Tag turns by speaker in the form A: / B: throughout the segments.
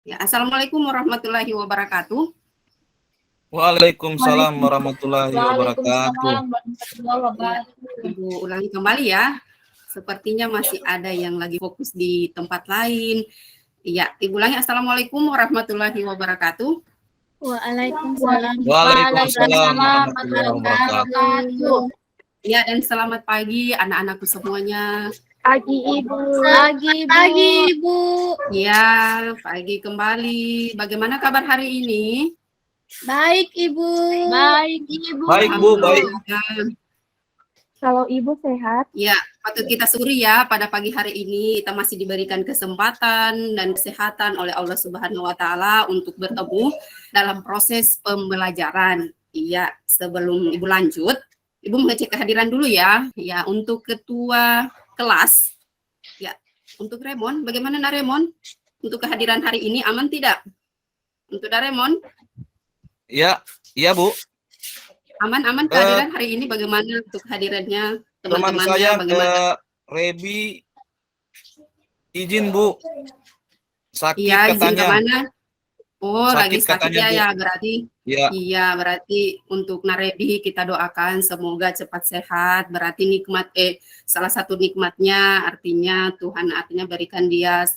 A: Ya, Assalamualaikum warahmatullahi wabarakatuh.
B: Waalaikumsalam warahmatullahi wabarakatuh.
A: Ibu ulangi kembali ya. Sepertinya masih ada yang lagi fokus di tempat lain. Ya, Ibu ulangi. Assalamualaikum warahmatullahi wabarakatuh.
C: Waalaikumsalam.
B: Waalaikumsalam warahmatullahi wabarakatuh.
A: Ya, dan selamat pagi anak-anakku semuanya.
C: Pagi Ibu. Ibu.
A: Ya, pagi kembali. Bagaimana kabar hari ini?
C: Baik Ibu.
B: Baik Bu, baik.
C: Kalau Ibu sehat?
A: Ya, patut kita syukuri ya pada pagi hari ini kita masih diberikan kesempatan dan kesehatan oleh Allah Subhanahu wa taala untuk bertemu dalam proses pembelajaran. Iya, sebelum Ibu lanjut, Ibu mengecek kehadiran dulu ya. Ya, untuk ketua kelas. Ya, untuk Remon, bagaimana Naremon? Untuk kehadiran hari ini aman tidak? Untuk Naremon?
B: Ya, iya Bu.
A: Aman kehadiran hari ini bagaimana untuk kehadirannya
B: Teman
A: teman-temannya
B: saya
A: bagaimana?
B: Rebi izin Bu. Sakit
A: Iya, izin
B: katanya.
A: kemana? Oh, lagi sakit
B: katanya, Bu.
A: ya berarti.
B: Ya.
A: Iya, berarti untuk Narebi kita doakan semoga cepat sehat. Berarti salah satu nikmatnya artinya Tuhan artinya berikan dia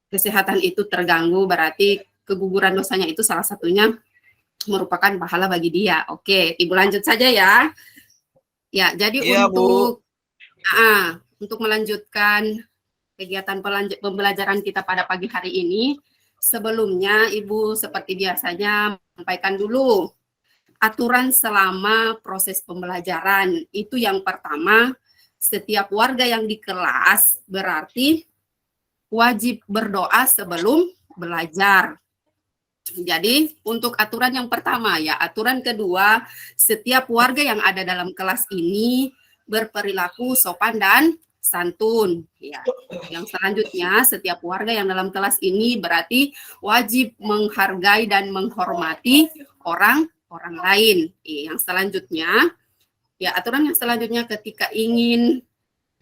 A: kesehatan itu terganggu, berarti keguguran dosanya itu salah satunya merupakan pahala bagi dia. Oke, Ibu lanjut saja ya. Ya, jadi
B: Iya,
A: untuk melanjutkan kegiatan pembelajaran kita pada pagi hari ini, sebelumnya Ibu seperti biasanya sampaikan dulu aturan selama proses pembelajaran. Itu yang pertama, setiap warga yang di kelas berarti wajib berdoa sebelum belajar. Jadi untuk aturan yang pertama ya, aturan kedua, setiap warga yang ada dalam kelas ini berperilaku sopan dan santun. Ya. Yang selanjutnya, setiap warga yang dalam kelas ini berarti wajib menghargai dan menghormati orang lain. Yang selanjutnya, ya aturan yang selanjutnya ketika ingin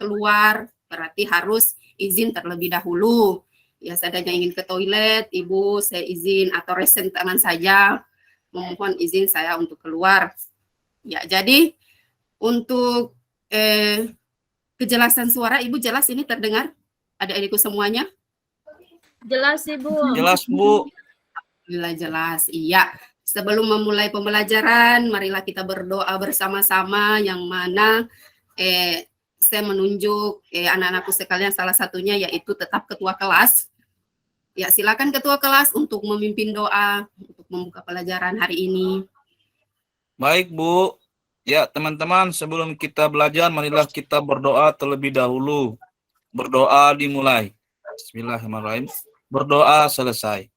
A: keluar berarti harus izin terlebih dahulu. Ya, seandainya ingin ke toilet, Ibu, saya izin atau resen tangan saja, memohon izin saya untuk keluar. Ya, jadi untuk kejelasan suara, Ibu jelas ini terdengar? Adik-adikku semuanya?
C: Jelas Ibu.
B: Jelas Bu.
A: Alhamdulillah jelas. Iya. Sebelum memulai pembelajaran, marilah kita berdoa bersama-sama yang mana saya menunjuk anak-anakku sekalian salah satunya yaitu tetap ketua kelas. Ya, silakan ketua kelas untuk memimpin doa untuk membuka pelajaran hari ini.
B: Baik Bu. Ya teman-teman, sebelum kita belajar marilah kita berdoa terlebih dahulu. Berdoa dimulai. Bismillahirrahmanirrahim. Berdoa selesai.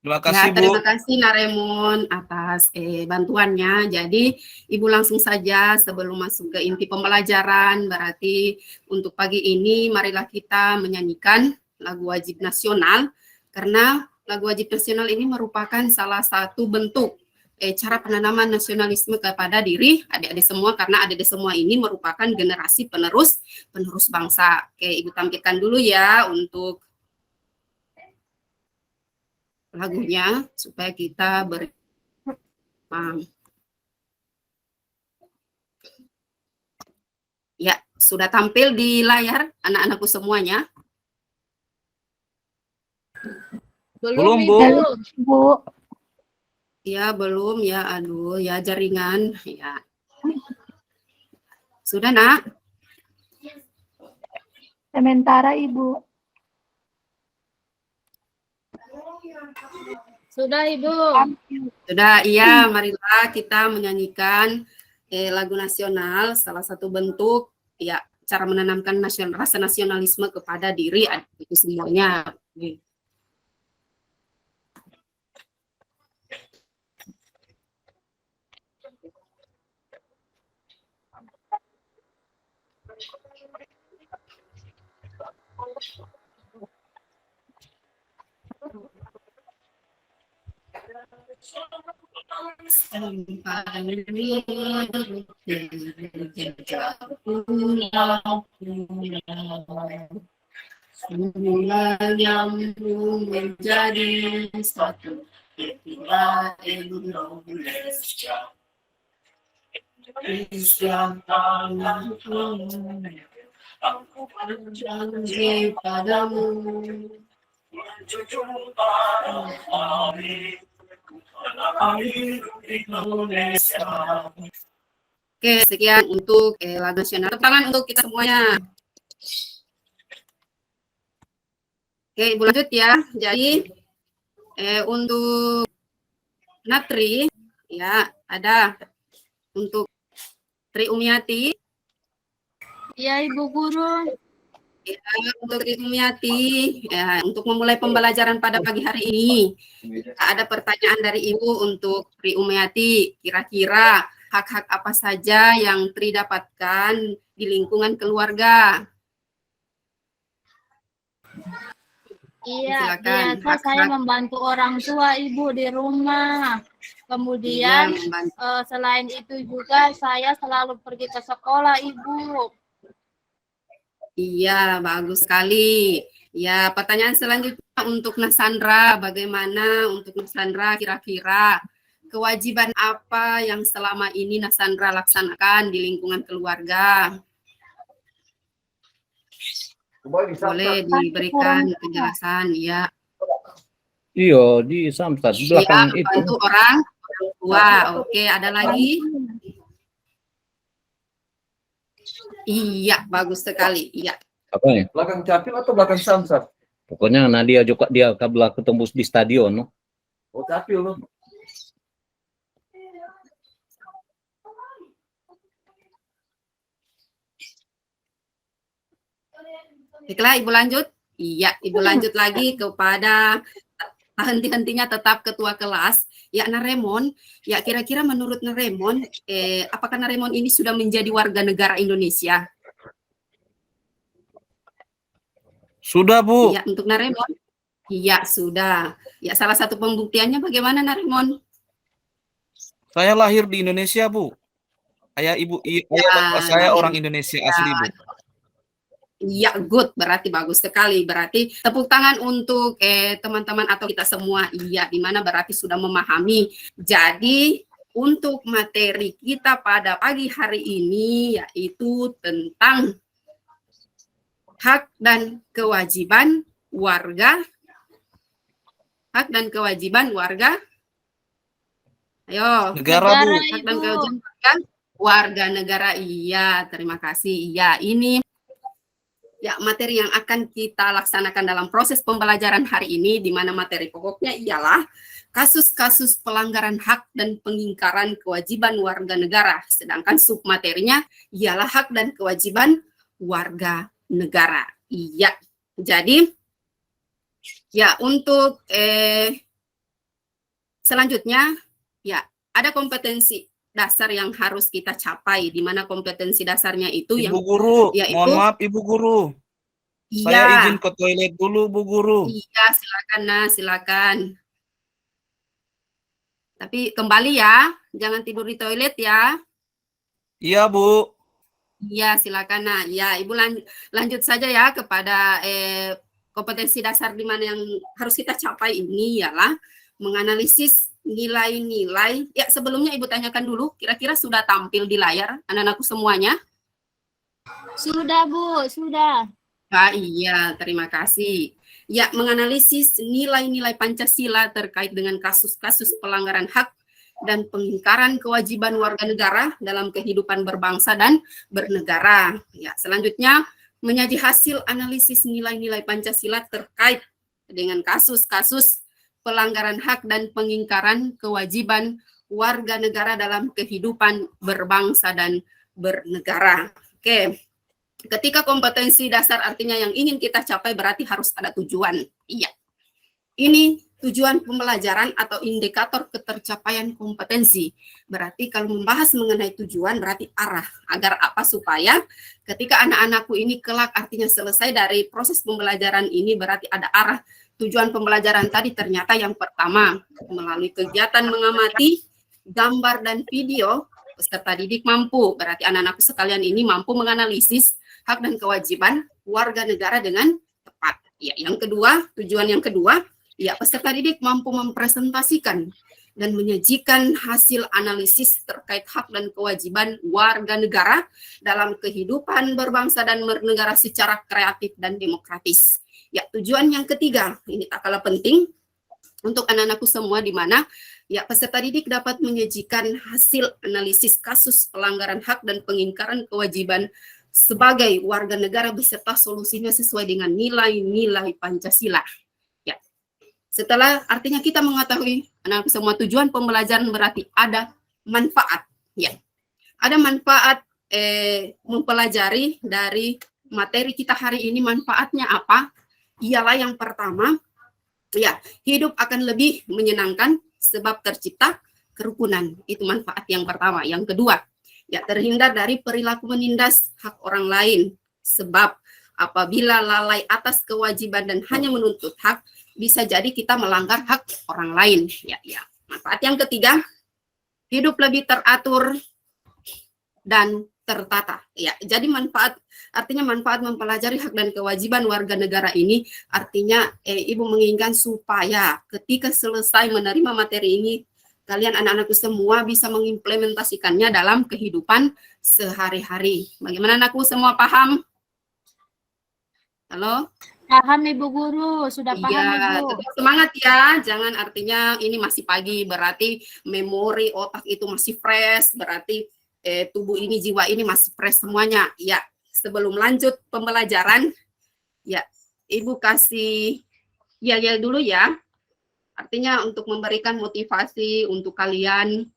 B: Terima kasih Bu.
A: Terima kasih Naremon atas bantuannya. Jadi Ibu langsung saja sebelum masuk ke inti pembelajaran, berarti untuk pagi ini marilah kita menyanyikan lagu wajib nasional, karena lagu wajib nasional ini merupakan salah satu bentuk cara penanaman nasionalisme kepada diri adik-adik semua, karena adik-adik semua ini merupakan generasi penerus bangsa. Oke, Ibu tampilkan dulu ya untuk lagunya supaya kita ya, sudah tampil di layar anak-anakku semuanya?
B: Belum Bu.
C: Bu.
A: Ya, belum ya. Aduh, ya jaringan ya. Sudah, Nak?
C: Sementara Ibu. Sudah Ibu.
A: Sudah, iya. Marilah kita menyanyikan lagu nasional, salah satu bentuk ya cara menanamkan rasa nasionalisme kepada diri itu semuanya. Semula nyambung menjadi satu ketika Indonesia. Islam tanahku, aku berjanji padamu, menjunjung hari Indonesia. Oke, sekian untuk lagu nasional. Tepuk tangan untuk kita semuanya. Oke, Ibu lanjut ya. Jadi untuk Natri ya ada untuk Tri Umiati.
C: Ya, Ibu Guru.
A: Ya, untuk Tri Umiati, ya, untuk memulai pembelajaran pada pagi hari ini, ada pertanyaan dari Ibu untuk Tri Umiati. Kira-kira hak-hak apa saja yang Tri dapatkan di lingkungan keluarga?
C: Iya,
A: Silakan.
C: biasa saya membantu orang tua Ibu di rumah. Kemudian selain itu juga saya selalu pergi ke sekolah Ibu.
A: Iya, bagus sekali. Ya, pertanyaan selanjutnya untuk Nasandra. Bagaimana untuk Nasandra kira-kira kewajiban apa yang selama ini Nasandra laksanakan di lingkungan keluarga? Boleh diberikan penjelasan, ya.
D: Iya, di Samsat di
A: Ya,
D: belakang itu.
A: membantu orang tua. Oke, ada lagi? Iya, bagus sekali. Iya.
D: Apa ya?
E: Belakang Capil atau belakang Samsat?
D: Pokoknya Nadia juga dia kabel ketembus di stadion, no?
E: Oh, Capil loh.
A: Baiklah, Ibu lanjut. Iya, Ibu lanjut lagi kepada henti-hentinya tetap ketua kelas. Ya, Naremon. Ya, kira-kira menurut Naremon, apakah Naremon ini sudah menjadi warga negara Indonesia?
B: Sudah, Bu.
A: Iya, untuk Naremon. Iya, sudah. Ya, salah satu pembuktiannya bagaimana, Naremon?
B: Saya lahir di Indonesia, Bu. Ayah bapak saya orang Indonesia asli, Bu.
A: Iya, good. Berarti bagus sekali. Berarti tepuk tangan untuk teman-teman atau kita semua. Iya, di mana berarti sudah memahami. Jadi, untuk materi kita pada pagi hari ini yaitu tentang hak dan kewajiban warga. Hak dan kewajiban warga. Ayo.
B: Negara, Bu.
A: Hak dan kewajiban warga negara. Iya, terima kasih. Iya, ini ya, materi yang akan kita laksanakan dalam proses pembelajaran hari ini, di mana materi pokoknya ialah kasus-kasus pelanggaran hak dan pengingkaran kewajiban warga negara. Sedangkan submaterinya ialah hak dan kewajiban warga negara. Iya, jadi ya untuk selanjutnya ya ada kompetensi dasar yang harus kita capai, di mana kompetensi dasarnya itu
B: Ibu Guru,
A: yaitu,
B: mohon maaf Ibu Guru.
A: Iya.
B: Saya izin ke toilet dulu, Bu Guru.
A: Iya, silakan Nah, silakan. Tapi kembali ya, jangan tidur di toilet ya.
B: Iya, Bu.
A: Iya, silakan Nah. Ya, Ibu lanjut saja ya kepada kompetensi dasar di mana yang harus kita capai ini ialah menganalisis nilai-nilai. Ya, sebelumnya Ibu tanyakan dulu, kira-kira sudah tampil di layar anak-anakku semuanya?
C: Sudah, Bu, sudah.
A: Iya, terima kasih. Ya, menganalisis nilai-nilai Pancasila terkait dengan kasus-kasus pelanggaran hak dan pengingkaran kewajiban warga negara dalam kehidupan berbangsa dan bernegara. Ya, selanjutnya menyaji hasil analisis nilai-nilai Pancasila terkait dengan kasus-kasus pelanggaran hak dan pengingkaran kewajiban warga negara dalam kehidupan berbangsa dan bernegara. Oke. Ketika kompetensi dasar artinya yang ingin kita capai berarti harus ada tujuan. Iya. Ini tujuan pembelajaran atau indikator ketercapaian kompetensi. Berarti kalau membahas mengenai tujuan berarti arah. Agar apa? Supaya ketika anak-anakku ini kelak artinya selesai dari proses pembelajaran ini berarti ada arah. Tujuan pembelajaran tadi ternyata yang pertama melalui kegiatan mengamati gambar dan video peserta didik mampu. Berarti anak-anakku sekalian ini mampu menganalisis hak dan kewajiban warga negara dengan tepat. Ya, yang kedua, tujuan yang kedua, ya peserta didik mampu mempresentasikan dan menyajikan hasil analisis terkait hak dan kewajiban warga negara dalam kehidupan berbangsa dan bernegara secara kreatif dan demokratis. Ya, tujuan yang ketiga, ini tak kalah penting untuk anak-anakku semua, di mana ya peserta didik dapat menyajikan hasil analisis kasus pelanggaran hak dan pengingkaran kewajiban sebagai warga negara beserta solusinya sesuai dengan nilai-nilai Pancasila. Ya. Setelah artinya kita mengetahui anak semua tujuan pembelajaran berarti ada manfaat. Ya. Ada manfaat mempelajari dari materi kita hari ini. Manfaatnya apa? Ialah yang pertama, ya, hidup akan lebih menyenangkan sebab tercipta kerukunan. Itu manfaat yang pertama. Yang kedua, ya, terhindar dari perilaku menindas hak orang lain. Sebab apabila lalai atas kewajiban dan hanya menuntut hak, bisa jadi kita melanggar hak orang lain. Ya, ya. Manfaat yang ketiga, hidup lebih teratur dan tertata. Ya, jadi artinya manfaat mempelajari hak dan kewajiban warga negara ini artinya Ibu menginginkan supaya ketika selesai menerima materi ini, kalian anak-anakku semua bisa mengimplementasikannya dalam kehidupan sehari-hari. Bagaimana anakku semua paham? Halo?
C: Paham Ibu Guru, sudah paham
A: Iya,
C: Ibu.
A: tetap semangat ya. Jangan artinya ini masih pagi, berarti memori otak itu masih fresh, berarti tubuh ini, jiwa ini masih fresh semuanya. Ya, sebelum lanjut pembelajaran, ya, Ibu kasih ya dulu ya. Artinya untuk memberikan motivasi untuk kalian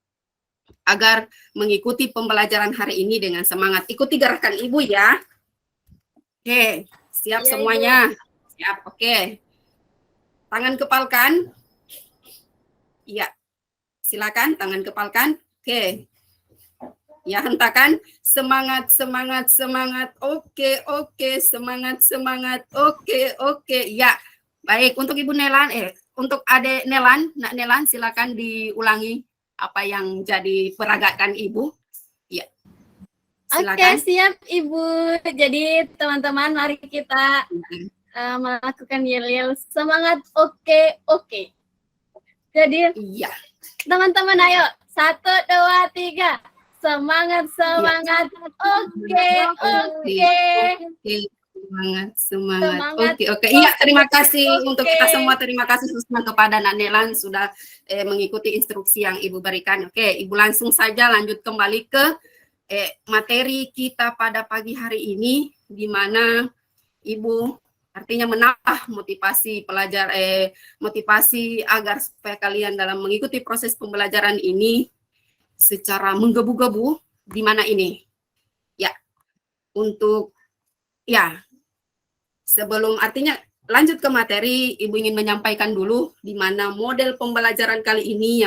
A: agar mengikuti pembelajaran hari ini dengan semangat. Ikuti gerakan Ibu ya. Oke, siap
C: Ya,
A: semuanya. Siap, oke. Tangan kepalkan. Iya. Silakan, tangan kepalkan. Oke. Ya, hentakan. Semangat, semangat, semangat. Oke, oke, semangat, semangat. Oke, oke. Ya. Baik, untuk Ibu Nelan, untuk Adek Nelan, Nak Nelan, silakan diulangi apa yang jadi peragakan Ibu. Ya. Silakan.
C: Oke, siap Ibu. Jadi teman-teman, mari kita melakukan yel-yel semangat. Oke, oke. Jadi
A: Iya.
C: teman-teman ayo, 1, 2, 3. Semangat, semangat. Oke, oke.
A: Semangat, semangat.
C: Semangat.
A: Oke, oke. Iya, terima kasih
C: Oke.
A: untuk kita semua. Terima kasih khususnya kepada Nak Nelan sudah mengikuti instruksi yang Ibu berikan. Oke, Ibu langsung saja lanjut kembali ke materi kita pada pagi hari ini, di mana Ibu artinya menambah motivasi pelajar, motivasi agar supaya kalian dalam mengikuti proses pembelajaran ini secara menggebu-gebu, di mana ini ya, untuk ya, sebelum artinya lanjut ke materi, Ibu ingin menyampaikan dulu di mana model pembelajaran kali ini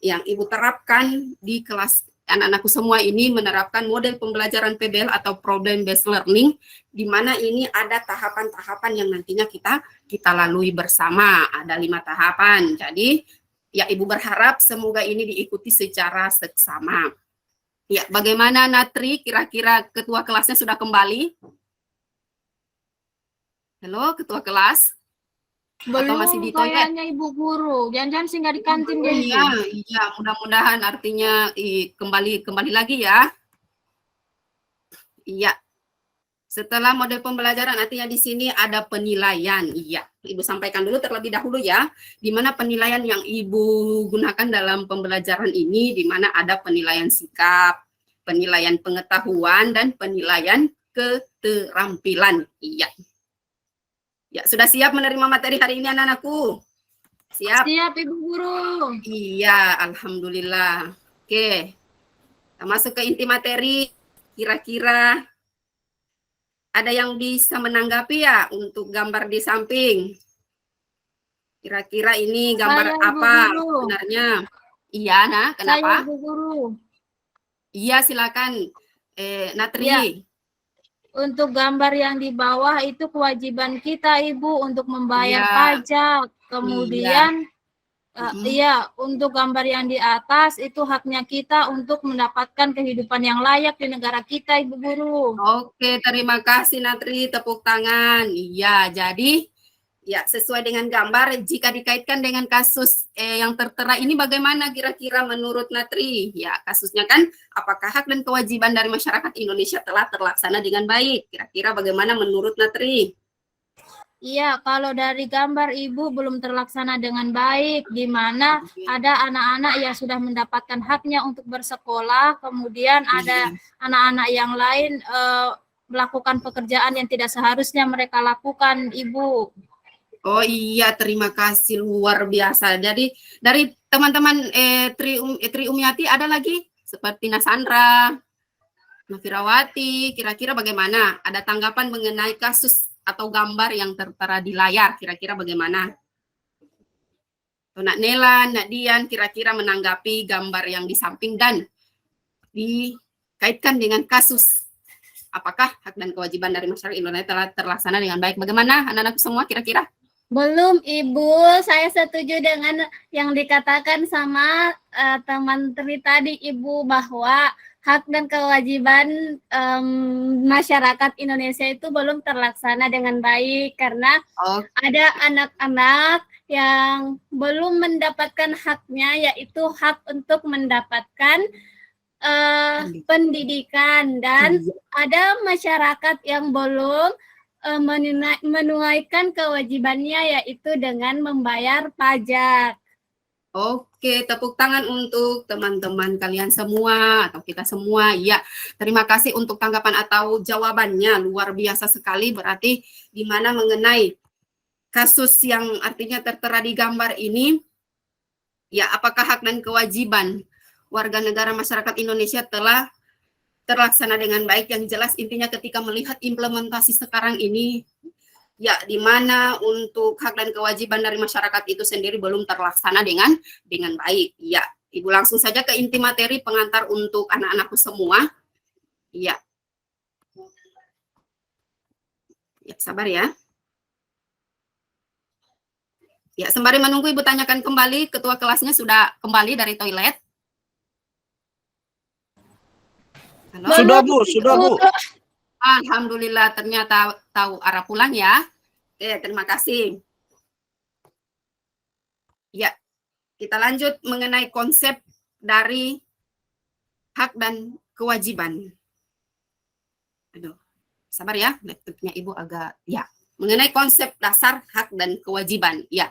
A: yang Ibu terapkan di kelas. Anak-anakku semua ini menerapkan model pembelajaran PBL atau problem based learning, di mana ini ada tahapan-tahapan yang nantinya kita lalui bersama. Ada 5 tahapan. Jadi ya, Ibu berharap semoga ini diikuti secara seksama. Ya, bagaimana Natri? Kira-kira ketua kelasnya sudah kembali? Halo, ketua kelas? Atau masih di toilet?
C: Kayaknya Ibu Guru. Jangan-jangan singgah di kantin dia.
A: Iya, mudah-mudahan artinya kembali lagi ya. Iya. Setelah model pembelajaran, artinya di sini ada penilaian. Iya, Ibu sampaikan dulu terlebih dahulu ya, di mana penilaian yang Ibu gunakan dalam pembelajaran ini, di mana ada penilaian sikap, penilaian pengetahuan, dan penilaian keterampilan. Iya. Ya, sudah siap menerima materi hari ini anak-anakku? Siap?
C: Siap Ibu Guru.
A: Iya, alhamdulillah. Oke. Kita masuk ke inti materi. Kira-kira ada yang bisa menanggapi ya untuk gambar di samping? Kira-kira ini gambar
C: Saya, Ibu
A: apa
C: Guru.
A: sebenarnya? Iya, nah, kenapa?
C: Saya Ibu Guru.
A: Iya, silakan. Natri.
C: Ya. Untuk gambar yang di bawah itu kewajiban kita Ibu untuk membayar
A: Iya.
C: pajak. Kemudian
A: Iya.
C: untuk gambar yang di atas itu haknya kita untuk mendapatkan kehidupan yang layak di negara kita Ibu Guru.
A: Oke, terima kasih Natri, tepuk tangan. Iya, jadi Ya, sesuai dengan gambar, jika dikaitkan dengan kasus yang tertera ini bagaimana kira-kira menurut Natri? Ya, kasusnya kan apakah hak dan kewajiban dari masyarakat Indonesia telah terlaksana dengan baik? Kira-kira bagaimana menurut Natri?
C: Iya, kalau dari gambar Ibu belum terlaksana dengan baik, di mana ada anak-anak yang sudah mendapatkan haknya untuk bersekolah, kemudian ada anak-anak yang lain melakukan pekerjaan yang tidak seharusnya mereka lakukan, Ibu.
A: Oh iya, terima kasih, luar biasa. Jadi dari teman-teman Tri Umyati ada lagi seperti Nasandra, Nafirawati, kira-kira bagaimana? Ada tanggapan mengenai kasus atau gambar yang tertera di layar, kira-kira bagaimana? Nak Nela, Nak Dian, kira-kira menanggapi gambar yang di samping dan dikaitkan dengan kasus. Apakah hak dan kewajiban dari masyarakat Indonesia telah terlaksana dengan baik? Bagaimana anak-anakku semua kira-kira?
F: Belum, Ibu. Saya setuju dengan yang dikatakan sama teman Tri tadi, Ibu, bahwa hak dan kewajiban masyarakat Indonesia itu belum terlaksana dengan baik karena ada anak-anak yang belum mendapatkan haknya, yaitu hak untuk mendapatkan pendidikan, dan ada masyarakat yang belum menunaikan kewajibannya, yaitu dengan membayar pajak.
A: Oke, tepuk tangan untuk teman-teman kalian semua atau kita semua. Ya, terima kasih untuk tanggapan atau jawabannya, luar biasa sekali. Berarti di mana mengenai kasus yang artinya tertera di gambar ini, ya apakah hak dan kewajiban warga negara masyarakat Indonesia telah terlaksana dengan baik? Yang jelas intinya ketika melihat implementasi sekarang ini, ya di mana untuk hak dan kewajiban dari masyarakat itu sendiri belum terlaksana dengan baik. Ya, Ibu langsung saja ke inti materi pengantar untuk anak-anakku semua. Ya. Ya, sabar ya. Ya, sembari menunggu Ibu tanyakan kembali, ketua kelasnya sudah kembali dari toilet. Halo?
B: Sudah Bu, sudah Bu.
A: Alhamdulillah, ternyata tahu arah pulang ya. Oke, terima kasih. Ya, kita lanjut mengenai konsep dari hak dan kewajiban. Aduh, sabar ya, laptopnya Ibu agak, ya. Mengenai konsep dasar hak dan kewajiban. Ya,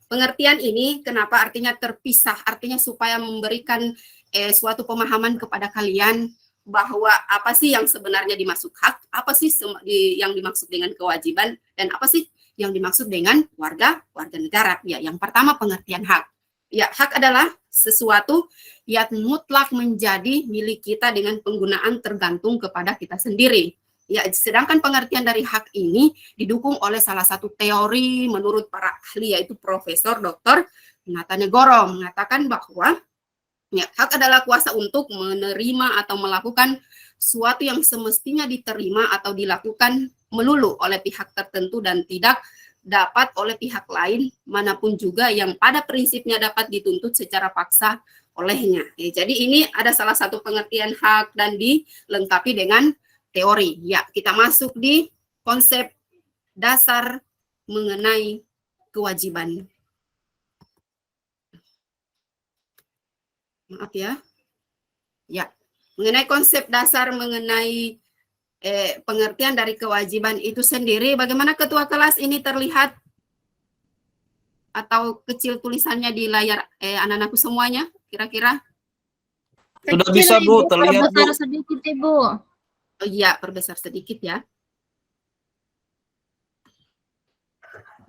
A: pengertian ini kenapa artinya terpisah, artinya supaya memberikan suatu pemahaman kepada kalian bahwa apa sih yang sebenarnya dimaksud hak, apa sih yang dimaksud dengan kewajiban, dan apa sih yang dimaksud dengan warga negara. Ya, yang pertama pengertian hak. Ya, hak adalah sesuatu yang mutlak menjadi milik kita dengan penggunaan tergantung kepada kita sendiri. Ya, sedangkan pengertian dari hak ini didukung oleh salah satu teori menurut para ahli, yaitu Profesor Dr. Natanegoro, mengatakan bahwa ya, hak adalah kuasa untuk menerima atau melakukan suatu yang semestinya diterima atau dilakukan melulu oleh pihak tertentu dan tidak dapat oleh pihak lain manapun juga yang pada prinsipnya dapat dituntut secara paksa olehnya. Ya, jadi ini ada salah satu pengertian hak dan dilengkapi dengan teori. Ya, kita masuk di konsep dasar mengenai kewajiban. Maaf ya. Ya, mengenai konsep dasar mengenai pengertian dari kewajiban itu sendiri, bagaimana ketua kelas ini terlihat atau kecil tulisannya di layar anak-anakku semuanya, kira-kira?
B: Sudah bisa Bu, terlihat Bu.
C: Perbesar sedikit, Ibu.
A: Oh iya, perbesar sedikit ya.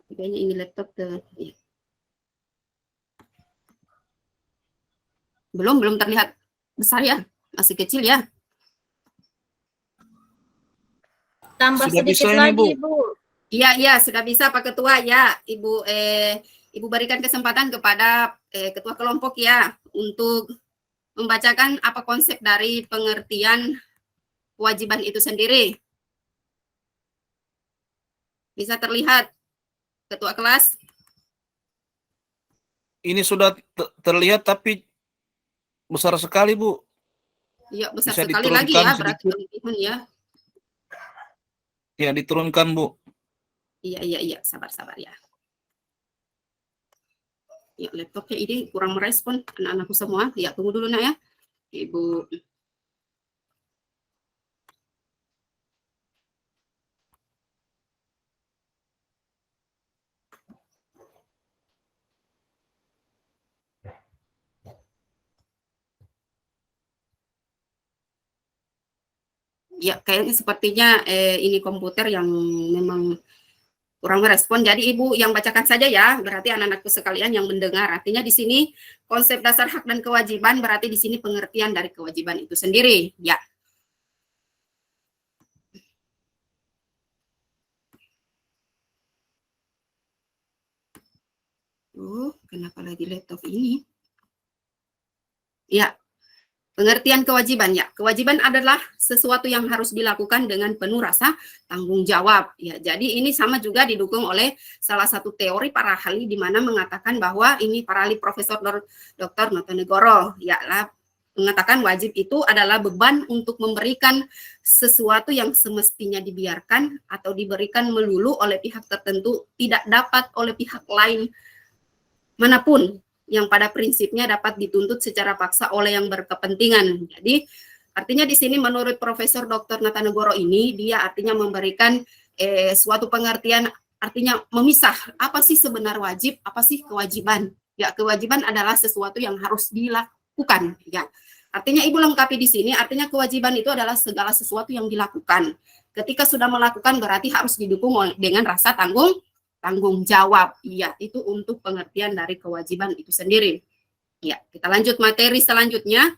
A: Kayaknya ini laptop ya. Belum terlihat besar ya, masih kecil ya.
C: Tambah
B: Sudah
C: sedikit
B: bisa ini,
C: lagi,
B: Bu.
C: Bu.
A: Iya, sudah bisa Pak Ketua ya. Ibu berikan kesempatan kepada ketua kelompok ya untuk membacakan apa konsep dari pengertian kewajiban itu sendiri. Bisa terlihat ketua kelas?
B: Ini sudah terlihat tapi besar sekali Bu.
A: Iya, besar
B: Bisa
A: sekali lagi ya,
B: diturunkan
A: berarti
B: sedikit?
A: kelebihan ya.
B: Ya, diturunkan Bu.
A: Iya, sabar ya. Ya, laptopnya ini kurang merespon anak-anakku semua. Ya, tunggu dulu nak ya, Ibu. Ya, kayaknya sepertinya ini komputer yang memang kurang merespon. Jadi Ibu yang bacakan saja ya, berarti anak-anakku sekalian yang mendengar. Artinya di sini konsep dasar hak dan kewajiban, berarti di sini pengertian dari kewajiban itu sendiri. Ya. Kenapa lagi laptop ini? Ya, pengertian kewajiban ya. Kewajiban adalah sesuatu yang harus dilakukan dengan penuh rasa tanggung jawab. Ya, jadi ini sama juga didukung oleh salah satu teori para ahli di mana mengatakan bahwa ini para ahli Profesor Dr. Notonegoro ya mengatakan wajib itu adalah beban untuk memberikan sesuatu yang semestinya dibiarkan atau diberikan melulu oleh pihak tertentu, tidak dapat oleh pihak lain manapun yang pada prinsipnya dapat dituntut secara paksa oleh yang berkepentingan. Jadi artinya di sini menurut Profesor Dr. Notonegoro ini dia artinya memberikan suatu pengertian, artinya memisah apa sih sebenarnya wajib, apa sih kewajiban. Ya, kewajiban adalah sesuatu yang harus dilakukan ya. Artinya Ibu lengkapi di sini, artinya kewajiban itu adalah segala sesuatu yang dilakukan. Ketika sudah melakukan berarti harus didukung dengan rasa tanggung jawab. Iya, itu untuk pengertian dari kewajiban itu sendiri. Ya, kita lanjut materi selanjutnya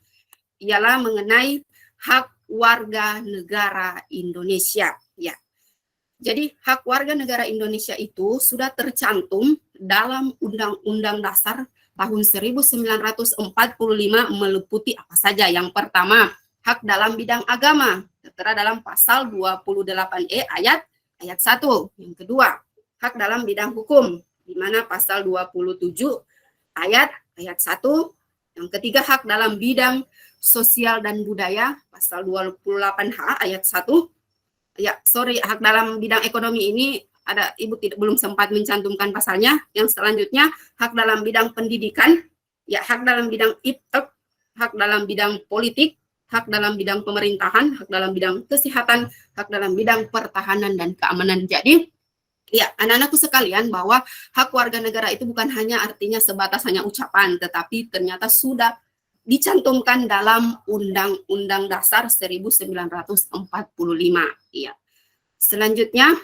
A: ialah mengenai hak warga negara Indonesia. Ya. Jadi hak warga negara Indonesia itu sudah tercantum dalam Undang-Undang Dasar tahun 1945 meliputi apa saja. Yang pertama, hak dalam bidang agama, tertera dalam pasal 28E ayat 1. Yang kedua, hak dalam bidang hukum, di mana pasal 27 ayat 1. Yang ketiga, hak dalam bidang sosial dan budaya, pasal 28H ayat 1. Ya, hak dalam bidang ekonomi ini ada Ibu belum sempat mencantumkan pasalnya. Yang selanjutnya, hak dalam bidang pendidikan, ya hak dalam bidang iptek, hak dalam bidang politik, hak dalam bidang pemerintahan, hak dalam bidang kesehatan, hak dalam bidang pertahanan dan keamanan. Jadi, ya, anak-anakku sekalian bahwa hak warga negara itu bukan hanya artinya sebatas hanya ucapan, tetapi ternyata sudah dicantumkan dalam Undang-Undang Dasar 1945. Iya. Selanjutnya,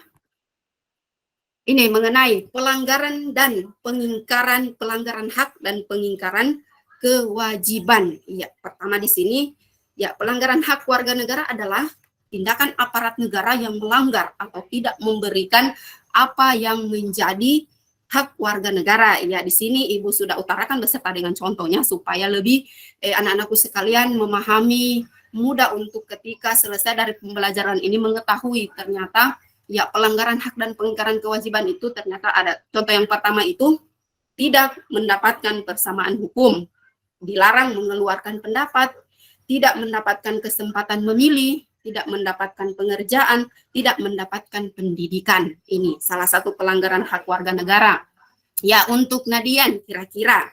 A: ini mengenai pelanggaran dan pengingkaran pelanggaran hak dan pengingkaran kewajiban. Iya, pertama di sini, ya pelanggaran hak warga negara adalah tindakan aparat negara yang melanggar atau tidak memberikan apa yang menjadi hak warga negara. Ya, di sini Ibu sudah utarakan beserta dengan contohnya supaya lebih anak-anakku sekalian memahami, mudah untuk ketika selesai dari pembelajaran ini mengetahui ternyata ya pelanggaran hak dan pengingkaran kewajiban itu ternyata ada. Contoh yang pertama itu tidak mendapatkan persamaan hukum, dilarang mengeluarkan pendapat, tidak mendapatkan kesempatan memilih, tidak mendapatkan pengerjaan, tidak mendapatkan pendidikan. Ini salah satu pelanggaran hak warga negara. Ya, untuk Nadian kira-kira,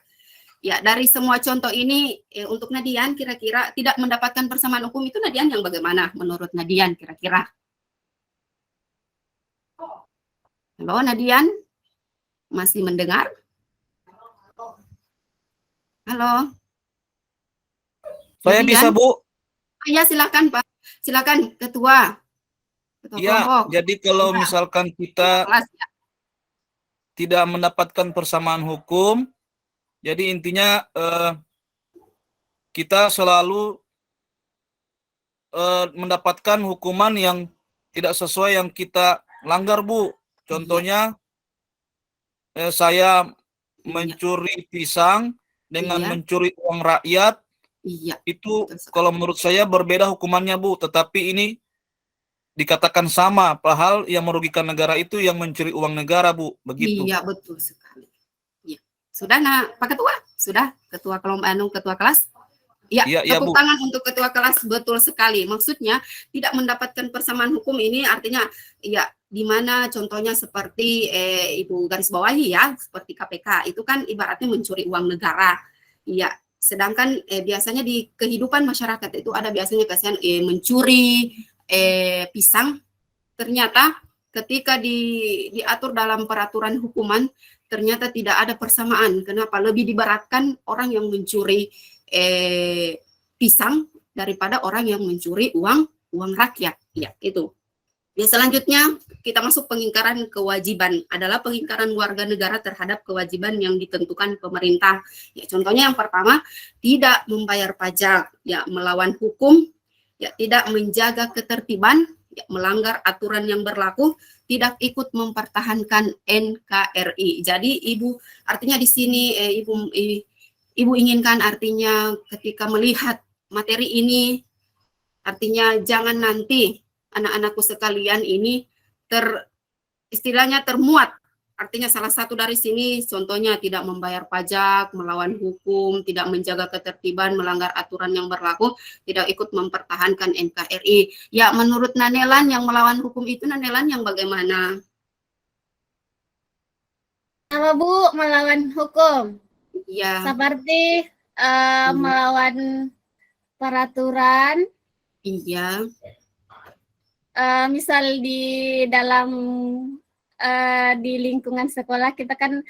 A: ya dari semua contoh ini, untuk Nadian kira-kira tidak mendapatkan persamaan hukum itu Nadian yang bagaimana menurut Nadian kira-kira? Halo Nadian, masih mendengar? Halo?
B: Saya
A: Nadian?
B: bisa, Bu.
A: Ya, silakan Pak. Silakan Ketua
B: Ya,
A: kelompok.
B: jadi kalau
A: Ya.
B: misalkan kita
A: Kelas, ya.
B: tidak mendapatkan persamaan hukum, jadi intinya kita selalu mendapatkan hukuman yang tidak sesuai yang kita langgar, Bu. Contohnya, saya mencuri pisang dengan
A: Iya.
B: mencuri uang rakyat,
A: Iya.
B: itu
A: Betul sekali.
B: kalau menurut saya berbeda hukumannya, Bu. Tetapi ini dikatakan sama, padahal yang merugikan negara itu yang mencuri uang negara, Bu. Begitu.
A: Iya, betul sekali. Ya. Sudah, Pak Ketua? Sudah, Ketua kelompok, Ketua kelas? Ya,
B: Iya,
A: tepuk
B: Bu.
A: tangan untuk Ketua kelas, betul sekali. Maksudnya tidak mendapatkan persamaan hukum ini artinya ya di mana contohnya seperti Ibu garis bawahi ya, seperti KPK itu kan ibaratnya mencuri uang negara. Iya, sedangkan biasanya di kehidupan masyarakat itu ada biasanya kasihan mencuri pisang. Ternyata ketika diatur dalam peraturan hukuman, ternyata tidak ada persamaan. Kenapa? Lebih diberatkan orang yang mencuri pisang daripada orang yang mencuri uang rakyat. Ya, itu. Ya, selanjutnya kita masuk pengingkaran kewajiban, adalah pengingkaran warga negara terhadap kewajiban yang ditentukan pemerintah. Ya, contohnya yang pertama, tidak membayar pajak, ya, melawan hukum, ya, tidak menjaga ketertiban, ya, melanggar aturan yang berlaku, tidak ikut mempertahankan NKRI. Jadi Ibu, artinya di sini Ibu inginkan artinya ketika melihat materi ini, artinya jangan nanti anak-anakku sekalian ini istilahnya termuat. Artinya salah satu dari sini contohnya tidak membayar pajak, melawan hukum, tidak menjaga ketertiban, melanggar aturan yang berlaku, tidak ikut mempertahankan NKRI. Ya, menurut Nanelan yang melawan hukum itu Nanelan yang bagaimana?
F: Apa Bu melawan hukum?
A: Ya,
F: Seperti melawan peraturan,
A: iya,
F: misal di dalam di lingkungan sekolah kita kan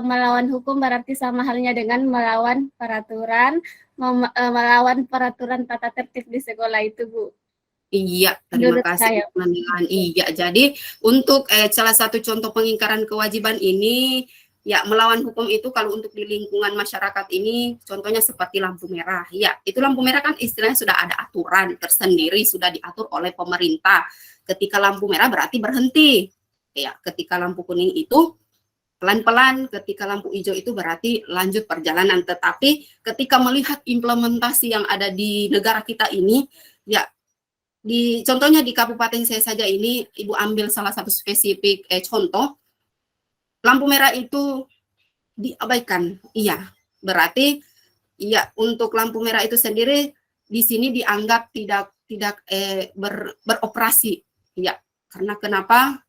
F: melawan hukum berarti sama halnya dengan melawan peraturan, melawan peraturan tata tertib di sekolah itu Bu.
A: iya, terima
F: Menurut
A: kasih
F: saya.
A: Bu Nanelan. Iya, jadi untuk salah satu contoh pengingkaran kewajiban ini, ya, melawan hukum itu kalau untuk di lingkungan masyarakat ini contohnya seperti lampu merah. Ya, itu lampu merah kan istilahnya sudah ada aturan tersendiri, sudah diatur oleh pemerintah. Ketika lampu merah berarti berhenti. Ya, ketika lampu kuning itu pelan-pelan, ketika lampu hijau itu berarti lanjut perjalanan. Tetapi ketika melihat implementasi yang ada di negara kita ini, ya, contohnya di kabupaten saya saja ini, Ibu ambil salah satu spesifik contoh, lampu merah itu diabaikan. Iya, berarti ya untuk lampu merah itu sendiri di sini dianggap tidak beroperasi. Ya, karena kenapa?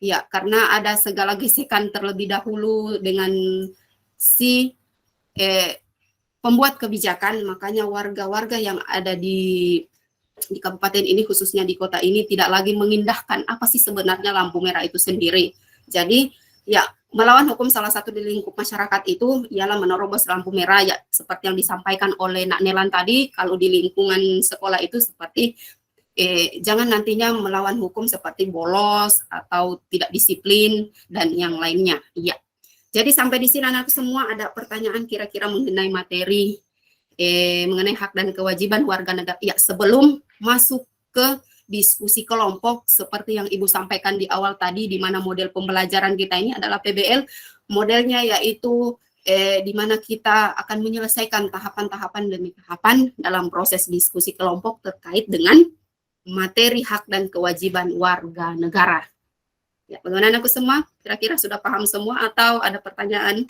A: Ya, karena ada segala gesekan terlebih dahulu dengan si pembuat kebijakan, makanya warga-warga yang ada di kabupaten ini, khususnya di kota ini, tidak lagi mengindahkan apa sih sebenarnya lampu merah itu sendiri. Jadi, ya, melawan hukum salah satu di lingkup masyarakat itu ialah menerobos lampu merah, ya, seperti yang disampaikan oleh Nak Nelan tadi, kalau di lingkungan sekolah itu seperti jangan nantinya melawan hukum seperti bolos atau tidak disiplin dan yang lainnya. Iya. Jadi sampai di sini anak semua ada pertanyaan kira-kira mengenai materi mengenai hak dan kewajiban warga negara. Ya, sebelum masuk ke diskusi kelompok seperti yang Ibu sampaikan di awal tadi, di mana model pembelajaran kita ini adalah PBL, modelnya yaitu di mana kita akan menyelesaikan tahapan-tahapan demi tahapan dalam proses diskusi kelompok terkait dengan materi hak dan kewajiban warga negara. Ya, bagaimana anakku semua? Kira-kira sudah paham semua atau ada pertanyaan?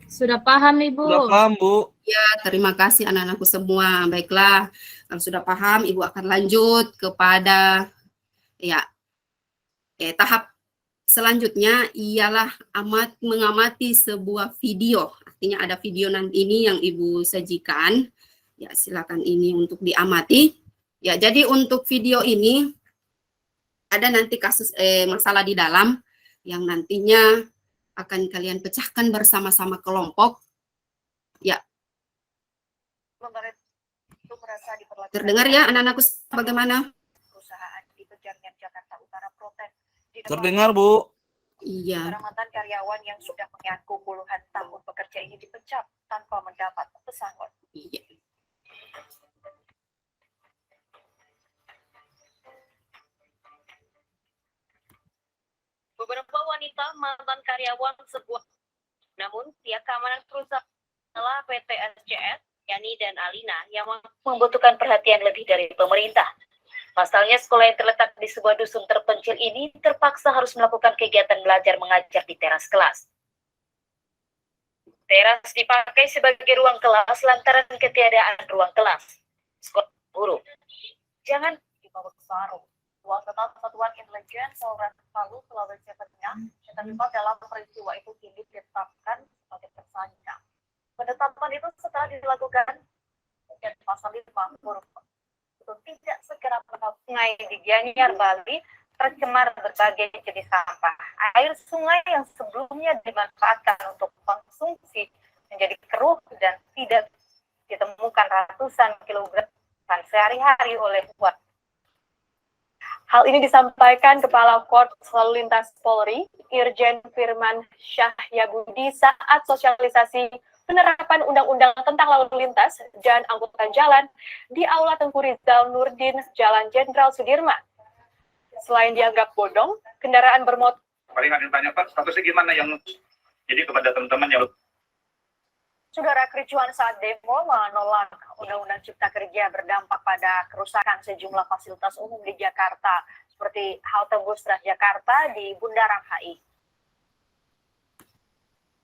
C: Sudah paham Ibu?
B: Sudah paham, Bu.
A: Ya, terima kasih anak-anakku semua. Baiklah, kalau sudah paham, Ibu akan lanjut kepada ya tahap selanjutnya ialah mengamati sebuah video. Artinya ada video nanti ini yang Ibu sajikan. Ya, silakan ini untuk diamati. Ya, jadi untuk video ini ada nanti kasus masalah di dalam yang nantinya akan kalian pecahkan bersama-sama kelompok. Ya. Terdengar ya anak-anakku bagaimana?
B: Terdengar, Bu.
A: Iya.
G: Mantan karyawan yang sudah mengaku puluhan tahun bekerja ini dipecat tanpa mendapat pesangon.
A: Iya.
G: Beberapa wanita mantan karyawan sebuah, namun pihak keamanan perusahaan adalah PT SCS, Yani dan Alina yang membutuhkan perhatian lebih dari pemerintah. Pasalnya sekolah yang terletak di sebuah dusun terpencil ini terpaksa harus melakukan kegiatan belajar mengajar di teras kelas. Teras dipakai sebagai ruang kelas lantaran ketiadaan ruang kelas. Sekolah buruk. Jangan dibawa ke sarung. Total Satuan Intelijen Polres Palu, Sulawesi Tengah, yang terlibat dalam peristiwa itu kini ditetapkan sebagai tersangka. Penetapan itu setelah dilakukan dan pasal 5 huruf itu tidak segera menutup sungai di Gianyar, Bali tercemar berbagai jenis sampah. Air sungai yang sebelumnya dimanfaatkan untuk konsumsi menjadi keruh dan tidak ditemukan ratusan kilogram sehari-hari oleh warga. Hal ini disampaikan Kepala Korps Lalu Lintas Polri, Irjen Firman Syahyabudi saat sosialisasi penerapan Undang-Undang tentang Lalu Lintas dan Angkutan Jalan di Aula Tengku Rizal Nurdin, Jalan Jenderal Sudirman. Selain dianggap bodong, kendaraan bermotor.
B: Paling ada ditanyakan statusnya gimana yang jadi kepada teman-teman yang
G: Saudara, kericuhan saat demo menolak Undang-Undang Cipta Kerja berdampak pada kerusakan sejumlah fasilitas umum di Jakarta, seperti halte bus Transjakarta di Bundaran HI.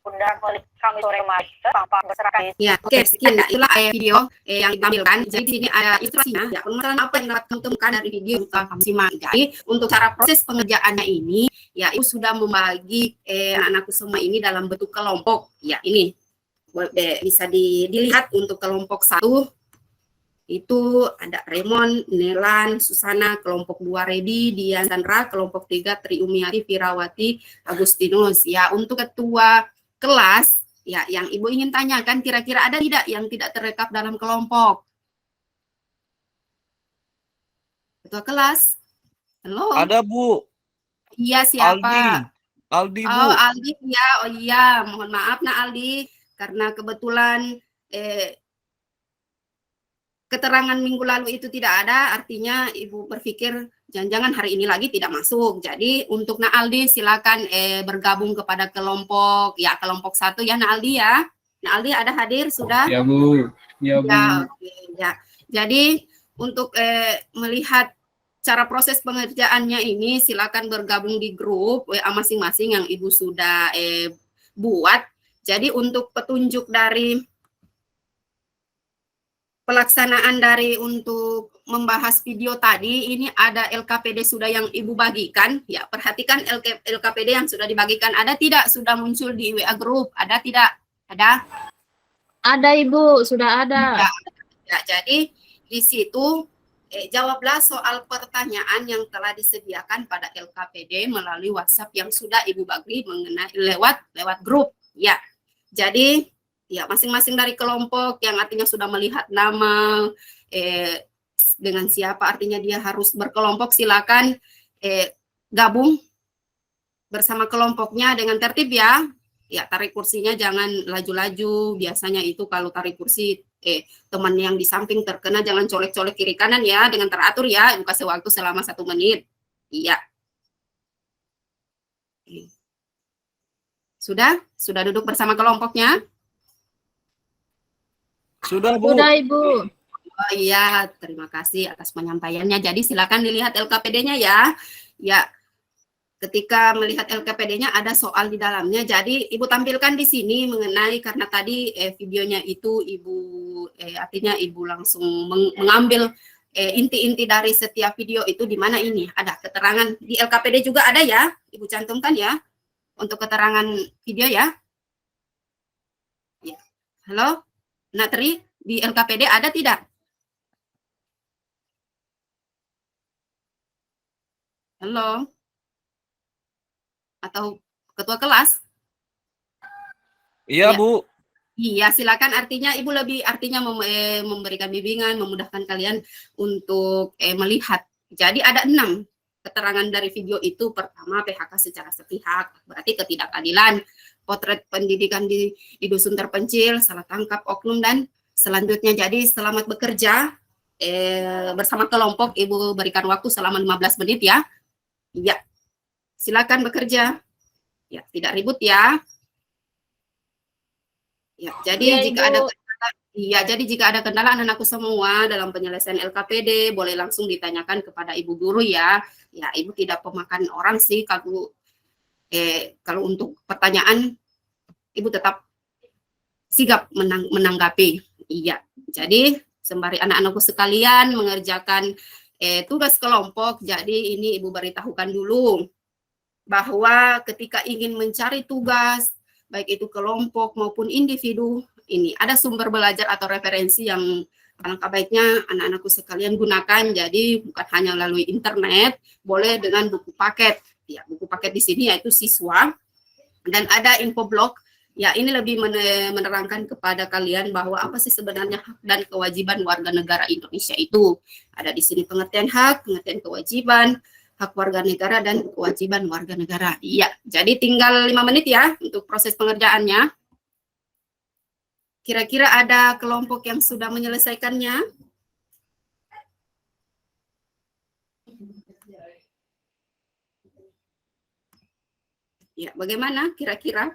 G: Bundaran Holik Kamis sore kemarin tampak berserakan.
A: Ya, oke, sekian ya. Itulah video yang ditampilkan. Jadi di sini ada ilustrasinya. Ya, permasalahan apa yang dapat ditemukan dari video bukan kami simak. Jadi untuk cara proses pengerjaannya ini, ya ibu sudah membagi anak-anakku semua ini dalam bentuk kelompok. Ya, ini bisa dilihat untuk kelompok 1 itu ada Raymond, Nelan, Susana, kelompok 2 Redi, Dian Sandra, kelompok 3 Triumiati, Firawati, Agustinus. Ya, untuk ketua kelas, ya yang ibu ingin tanyakan kira-kira ada tidak yang tidak terrekap dalam kelompok? Ketua kelas? Halo?
B: ada Bu,
A: Iya, siapa?
B: Aldi Bu.
A: Oh, Aldi, ya. Oh iya, mohon maaf nah Aldi, karena kebetulan keterangan minggu lalu itu tidak ada, artinya ibu berpikir jangan-jangan hari ini lagi tidak masuk. Jadi untuk Naaldi silakan bergabung kepada kelompok 1 ya Naaldi ya. Naaldi ada hadir sudah?
H: Ya Bu, ya Bu.
A: Ya, oke, ya. Jadi untuk melihat cara proses pengerjaannya ini silakan bergabung di grup WA masing-masing yang ibu sudah buat. Jadi untuk petunjuk dari pelaksanaan dari untuk membahas video tadi, ini ada LKPD sudah yang ibu bagikan. Ya, perhatikan LKPD yang sudah dibagikan. Ada tidak sudah muncul di WA group? Ada tidak? Ada?
C: Ada Ibu, sudah ada.
A: Ya, jadi di situ jawablah soal pertanyaan yang telah disediakan pada LKPD melalui WhatsApp yang sudah ibu bagi mengenai lewat grup. Ya, jadi ya, masing-masing dari kelompok yang artinya sudah melihat nama dengan siapa artinya dia harus berkelompok, silakan gabung bersama kelompoknya dengan tertib ya. Ya, tarik kursinya jangan laju-laju. Biasanya itu kalau tarik kursi teman yang di samping terkena jangan colek-colek kiri kanan ya, dengan teratur ya. Ibu kasih waktu selama 1 menit. Iya. Sudah duduk bersama kelompoknya?
B: Sudah Bu.
C: Sudah Ibu.
A: Oh iya, terima kasih atas penyampaiannya. Jadi silakan dilihat LKPD-nya ya. Ya, ketika melihat LKPD-nya ada soal di dalamnya. Jadi ibu tampilkan di sini mengenai karena tadi videonya itu ibu artinya ibu langsung mengambil inti-inti dari setiap video itu di mana ini ada keterangan di LKPD juga ada ya. Ibu cantumkan ya untuk keterangan video ya. Ya. Halo? Natri, di LKPD ada tidak? Halo? Atau ketua kelas?
B: Iya
A: Ya.
B: Bu.
A: Iya, silakan. Artinya ibu lebih memberikan bimbingan, memudahkan kalian untuk melihat. Jadi ada 6 keterangan dari video itu. Pertama, PHK secara sepihak, berarti ketidakadilan. Potret pendidikan di dusun terpencil, salah tangkap oknum, dan selanjutnya jadi selamat bekerja bersama kelompok. Ibu berikan waktu selama 15 menit ya. Iya, silakan bekerja. Ya, tidak ribut ya. Ya, jadi jika ada kendala anak-anakku semua dalam penyelesaian LKPD boleh langsung ditanyakan kepada ibu guru ya. Ya, ibu tidak pemakan orang sih kalau untuk pertanyaan ibu tetap sigap menanggapi. Iya. Jadi sembari anak-anakku sekalian mengerjakan tugas kelompok. Jadi ini Ibu beritahukan dulu bahwa ketika ingin mencari tugas, baik itu kelompok maupun individu, ini ada sumber belajar atau referensi yang alangkah baiknya anak-anakku sekalian gunakan. Jadi bukan hanya melalui internet, boleh dengan buku paket. Ya, buku paket di sini yaitu siswa, dan ada infoblog. Ya, ini lebih menerangkan kepada kalian bahwa apa sih sebenarnya hak dan kewajiban warga negara Indonesia itu. Ada di sini pengertian hak, pengertian kewajiban, hak warga negara, dan kewajiban warga negara. Iya, jadi tinggal 5 menit ya untuk proses pengerjaannya. Kira-kira ada kelompok yang sudah menyelesaikannya? Ya, bagaimana kira-kira?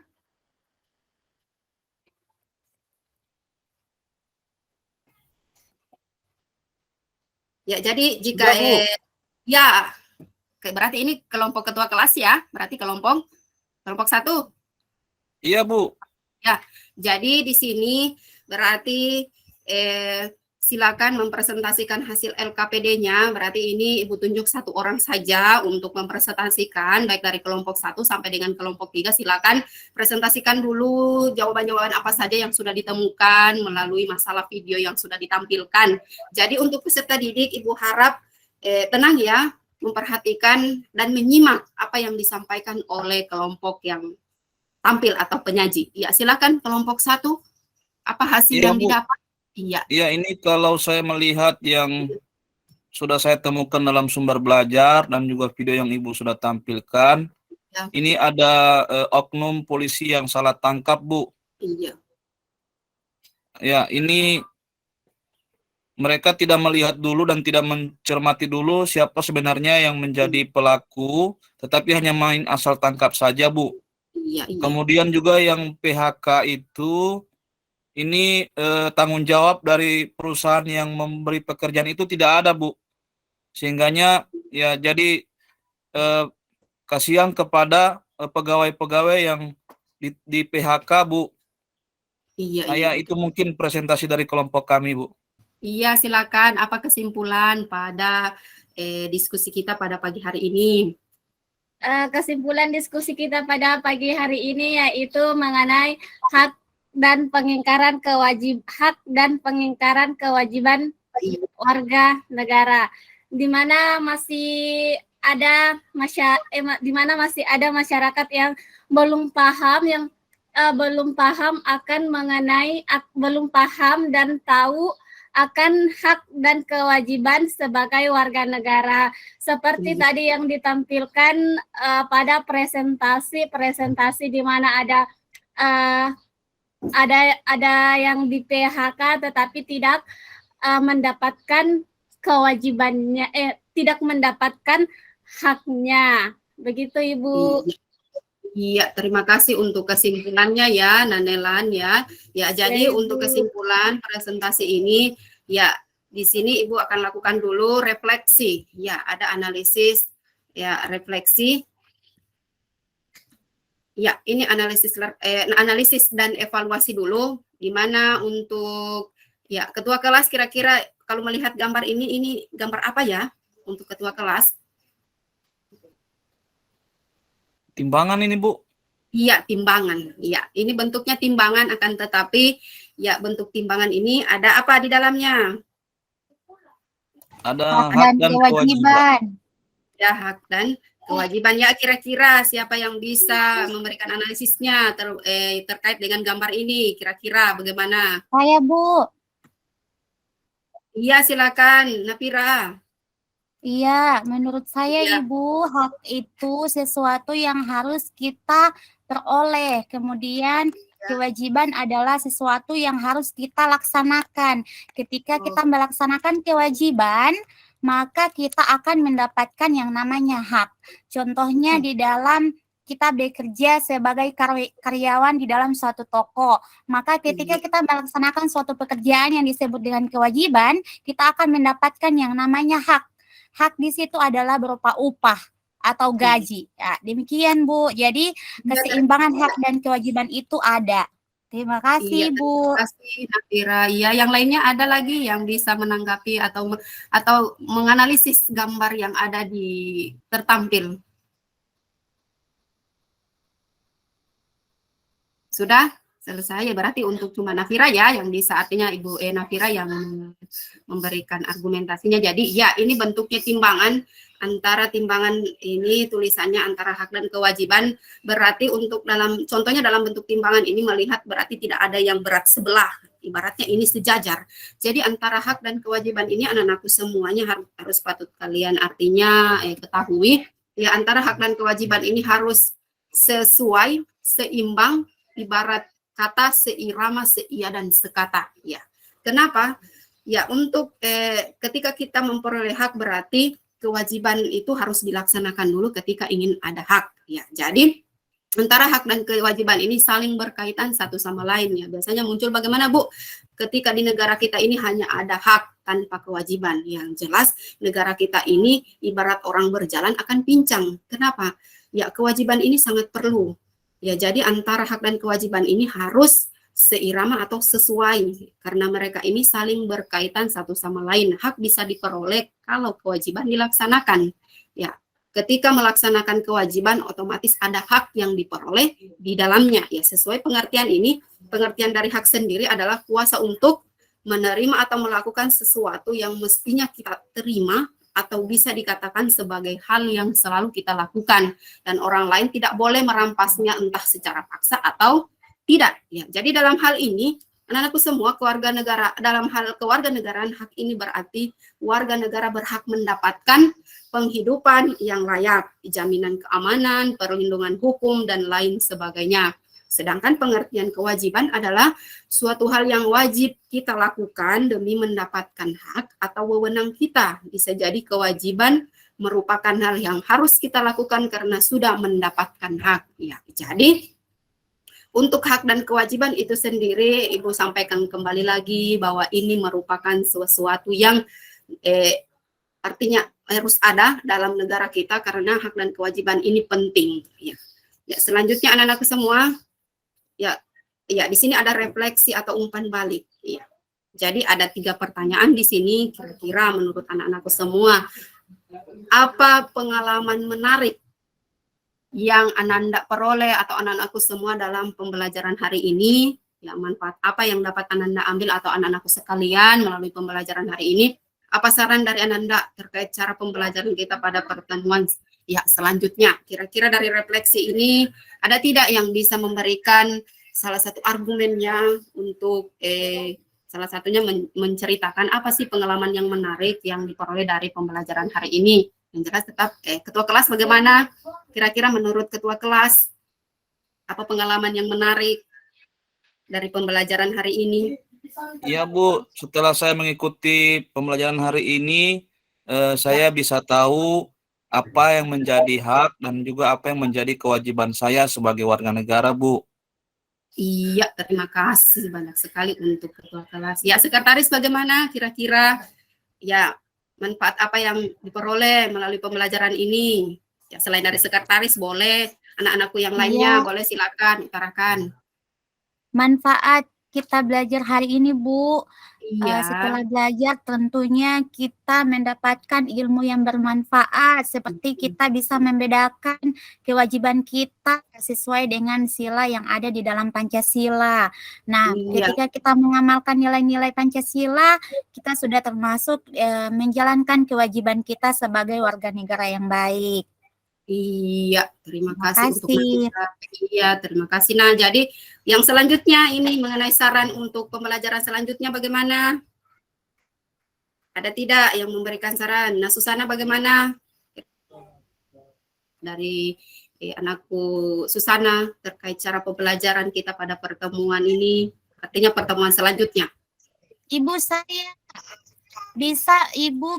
A: Ya, jadi jika
B: Sudah, Bu.
A: ya, berarti ini kelompok ketua kelas ya, berarti kelompok 1.
B: Iya, Bu.
A: Jadi di sini berarti silakan mempresentasikan hasil LKPD-nya. Berarti ini Ibu tunjuk 1 orang saja untuk mempresentasikan, baik dari kelompok 1 sampai dengan kelompok 3. Silakan presentasikan dulu jawaban-jawaban apa saja yang sudah ditemukan melalui masalah video yang sudah ditampilkan. Jadi untuk peserta didik, Ibu harap tenang ya, memperhatikan dan menyimak apa yang disampaikan oleh kelompok yang tampil atau penyaji. Ya, silakan kelompok 1. Apa hasil
B: Iya,
A: yang
B: Bu.
A: didapat? Iya.
B: Iya, ini kalau saya melihat yang sudah saya temukan dalam sumber belajar dan juga video yang Ibu sudah tampilkan,
A: Ya.
B: ini ada oknum polisi yang salah tangkap, Bu.
A: Iya.
B: Ya, ini mereka tidak melihat dulu dan tidak mencermati dulu siapa sebenarnya yang menjadi pelaku, tetapi hanya main asal tangkap saja, Bu.
A: Iya, iya.
B: Kemudian juga yang PHK itu, ini tanggung jawab dari perusahaan yang memberi pekerjaan itu tidak ada, Bu. Sehingganya ya jadi kasihan kepada pegawai-pegawai yang di PHK, Bu.
A: Iya,
B: Nah,
A: iya.
B: ya itu mungkin presentasi dari kelompok kami, Bu.
A: Iya, silakan. Apa kesimpulan pada diskusi kita pada pagi hari ini?
F: Kesimpulan diskusi kita pada pagi hari ini yaitu mengenai hak dan pengingkaran kewajiban warga negara, di mana masih ada masyarakat yang belum paham belum paham dan tahu akan hak dan kewajiban sebagai warga negara. Seperti tadi yang ditampilkan pada presentasi di mana ada yang di PHK tetapi tidak mendapatkan kewajibannya, tidak mendapatkan haknya. Begitu, Ibu.
A: Iya, terima kasih untuk kesimpulannya ya, Nanelan ya. Ya, jadi
F: Ibu.
A: untuk kesimpulan presentasi ini, ya di sini Ibu akan lakukan dulu refleksi. Ya, ada analisis, ya refleksi. Ya, ini analisis dan evaluasi dulu, di mana untuk ya ketua kelas kira-kira kalau melihat gambar ini gambar apa ya untuk ketua kelas?
B: Timbangan ini, Bu.
A: Iya, timbangan. Iya, ini bentuknya timbangan, akan tetapi ya bentuk timbangan ini ada apa di dalamnya?
B: Ada hak dan kewajiban.
A: Ya, hak dan kewajiban. Ya, kira-kira siapa yang bisa memberikan analisisnya terkait dengan gambar ini? Kira-kira bagaimana?
C: Saya, Bu.
A: Iya, silakan, Nafira.
C: Iya, menurut saya
A: Iya.
C: Ibu, hak itu sesuatu yang harus kita peroleh. Kemudian kewajiban adalah sesuatu yang harus kita laksanakan. Ketika kita melaksanakan kewajiban, maka kita akan mendapatkan yang namanya hak. Contohnya di dalam kita bekerja sebagai karyawan di dalam suatu toko. Maka ketika kita melaksanakan suatu pekerjaan yang disebut dengan kewajiban, kita akan mendapatkan yang namanya hak. Hak di situ adalah berupa upah atau gaji. Ya, demikian, Bu. Jadi keseimbangan hak dan kewajiban itu ada. Terima kasih,
A: Iya,
C: Bu.
A: terima kasih Nafira. Iya, yang lainnya ada lagi yang bisa menanggapi atau menganalisis gambar yang ada di tertampil. Sudah selesai ya, berarti untuk cuma Nafira ya yang bisa, artinya Ibu Nafira yang memberikan argumentasinya. Jadi ya, ini bentuknya timbangan, antara timbangan ini tulisannya antara hak dan kewajiban, berarti untuk contohnya dalam bentuk timbangan ini melihat berarti tidak ada yang berat sebelah, ibaratnya ini sejajar. Jadi antara hak dan kewajiban ini anak-anakku semuanya harus patut kalian artinya ketahui ya, antara hak dan kewajiban ini harus sesuai, seimbang, ibarat kata seirama, seia dan sekata ya. Kenapa? Ya, untuk ketika kita memperoleh hak berarti kewajiban itu harus dilaksanakan dulu ketika ingin ada hak ya. Jadi antara hak dan kewajiban ini saling berkaitan satu sama lain ya. Biasanya muncul bagaimana, Bu? Ketika di negara kita ini hanya ada hak tanpa kewajiban. Yang jelas negara kita ini ibarat orang berjalan akan pincang. Kenapa? Ya, kewajiban ini sangat perlu. Ya, jadi antara hak dan kewajiban ini harus seirama atau sesuai karena mereka ini saling berkaitan satu sama lain. Hak bisa diperoleh kalau kewajiban dilaksanakan. Ya, ketika melaksanakan kewajiban otomatis ada hak yang diperoleh di dalamnya. Ya, sesuai pengertian ini, pengertian dari hak sendiri adalah kuasa untuk menerima atau melakukan sesuatu yang mestinya kita terima atau bisa dikatakan sebagai hal yang selalu kita lakukan dan orang lain tidak boleh merampasnya entah secara paksa atau tidak ya. Jadi dalam hal ini anak-anakku semua, dalam hal kewarganegaraan, hak ini berarti warga negara berhak mendapatkan penghidupan yang layak, jaminan keamanan, perlindungan hukum dan lain sebagainya. Sedangkan pengertian kewajiban adalah suatu hal yang wajib kita lakukan demi mendapatkan hak atau wewenang kita. Bisa jadi kewajiban merupakan hal yang harus kita lakukan karena sudah mendapatkan hak. Ya, jadi untuk hak dan kewajiban itu sendiri, Ibu sampaikan kembali lagi bahwa ini merupakan sesuatu yang artinya harus ada dalam negara kita karena hak dan kewajiban ini penting. Ya, selanjutnya anak-anakku semua. Ya, di sini ada refleksi atau umpan balik. Ya. Jadi ada 3 pertanyaan di sini. Kira-kira menurut anak-anakku semua, apa pengalaman menarik yang anak-anak peroleh atau anak-anakku semua dalam pembelajaran hari ini? Ya, manfaat apa yang dapat anak-anak ambil atau anak-anakku sekalian melalui pembelajaran hari ini? Apa saran dari anak-anak terkait cara pembelajaran kita pada pertemuan ya selanjutnya? Kira-kira dari refleksi ini ada tidak yang bisa memberikan salah satu argumennya untuk salah satunya menceritakan apa sih pengalaman yang menarik yang diperoleh dari pembelajaran hari ini? Yang jelas tetap ketua kelas bagaimana? Kira-kira menurut ketua kelas apa pengalaman yang menarik dari pembelajaran hari ini?
B: Iya Bu, setelah saya mengikuti pembelajaran hari ini, saya bisa tahu apa yang menjadi hak dan juga apa yang menjadi kewajiban saya sebagai warga negara, Bu.
A: Iya, terima kasih banyak sekali untuk ketua kelas. Ya, sekretaris bagaimana kira-kira? Ya, manfaat apa yang diperoleh melalui pembelajaran ini? Ya, selain dari sekretaris boleh anak-anakku yang lainnya boleh silakan utarakan.
C: Manfaat kita belajar hari ini, Bu.
A: Iya.
C: Setelah belajar tentunya kita mendapatkan ilmu yang bermanfaat seperti kita bisa membedakan kewajiban kita sesuai dengan sila yang ada di dalam Pancasila. Nah, ketika kita mengamalkan nilai-nilai Pancasila, kita sudah termasuk menjalankan kewajiban kita sebagai warga negara yang baik.
A: Iya, terima kasih untuk Iya, terima kasih. Nah, jadi yang selanjutnya ini mengenai saran untuk pembelajaran selanjutnya bagaimana? Ada tidak yang memberikan saran? Nah, Susana bagaimana? Dari anakku Susana terkait cara pembelajaran kita pada pertemuan ini, artinya pertemuan selanjutnya.
C: Ibu saya bisa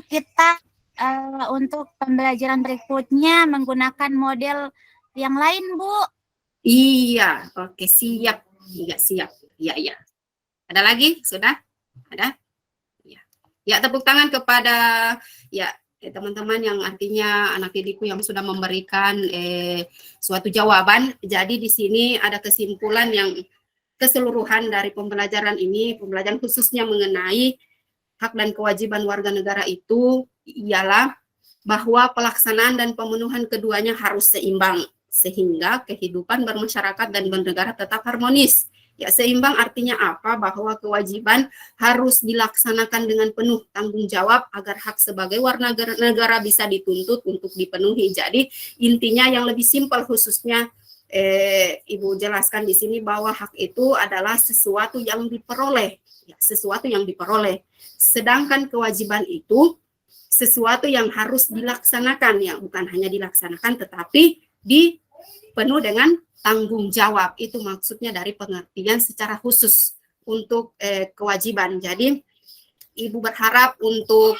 C: kita untuk pembelajaran berikutnya menggunakan model yang lain, Bu.
A: Iya, oke, siap. Iya, siap. Iya. Ada lagi? Sudah? Ada? Ya. Ya, tepuk tangan kepada teman-teman yang artinya anak didikku yang sudah memberikan suatu jawaban. Jadi di sini ada kesimpulan yang keseluruhan dari pembelajaran ini, pembelajaran khususnya mengenai hak dan kewajiban warga negara itu ialah bahwa pelaksanaan dan pemenuhan keduanya harus seimbang sehingga kehidupan bermasyarakat dan bernegara tetap harmonis. Ya, seimbang artinya apa? Bahwa kewajiban harus dilaksanakan dengan penuh tanggung jawab agar hak sebagai warga negara bisa dituntut untuk dipenuhi. Jadi intinya yang lebih simpel khususnya Ibu jelaskan di sini bahwa hak itu adalah sesuatu yang diperoleh, ya, sesuatu yang diperoleh. Sedangkan kewajiban itu sesuatu yang harus dilaksanakan, ya, bukan hanya dilaksanakan tetapi dipenuh dengan tanggung jawab. Itu maksudnya dari pengertian secara khusus untuk kewajiban. Jadi Ibu berharap untuk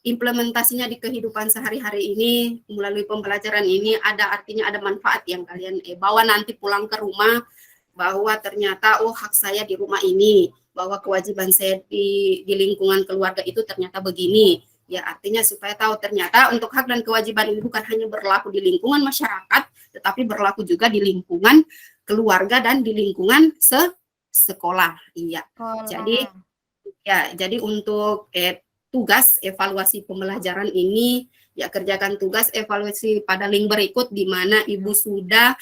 A: implementasinya di kehidupan sehari-hari ini melalui pembelajaran ini artinya ada manfaat yang kalian bawa nanti pulang ke rumah, bahwa ternyata hak saya di rumah ini, bahwa kewajiban saya di lingkungan keluarga itu ternyata begini. Ya, artinya supaya tahu ternyata untuk hak dan kewajiban ini bukan hanya berlaku di lingkungan masyarakat, tetapi berlaku juga di lingkungan keluarga dan di lingkungan sekolah. Iya. Jadi untuk tugas evaluasi pembelajaran ini, ya, kerjakan tugas evaluasi pada link berikut di mana Ibu sudah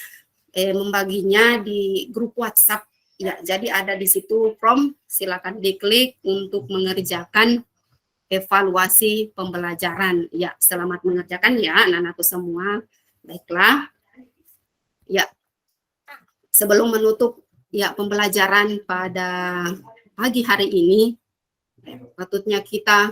A: membaginya di grup WhatsApp. Ya, jadi ada di situ prompt, silakan diklik untuk mengerjakan evaluasi pembelajaran. Ya, selamat mengerjakan ya anak-anakku semua. Baiklah. Ya. Sebelum menutup ya pembelajaran pada pagi hari ini, patutnya kita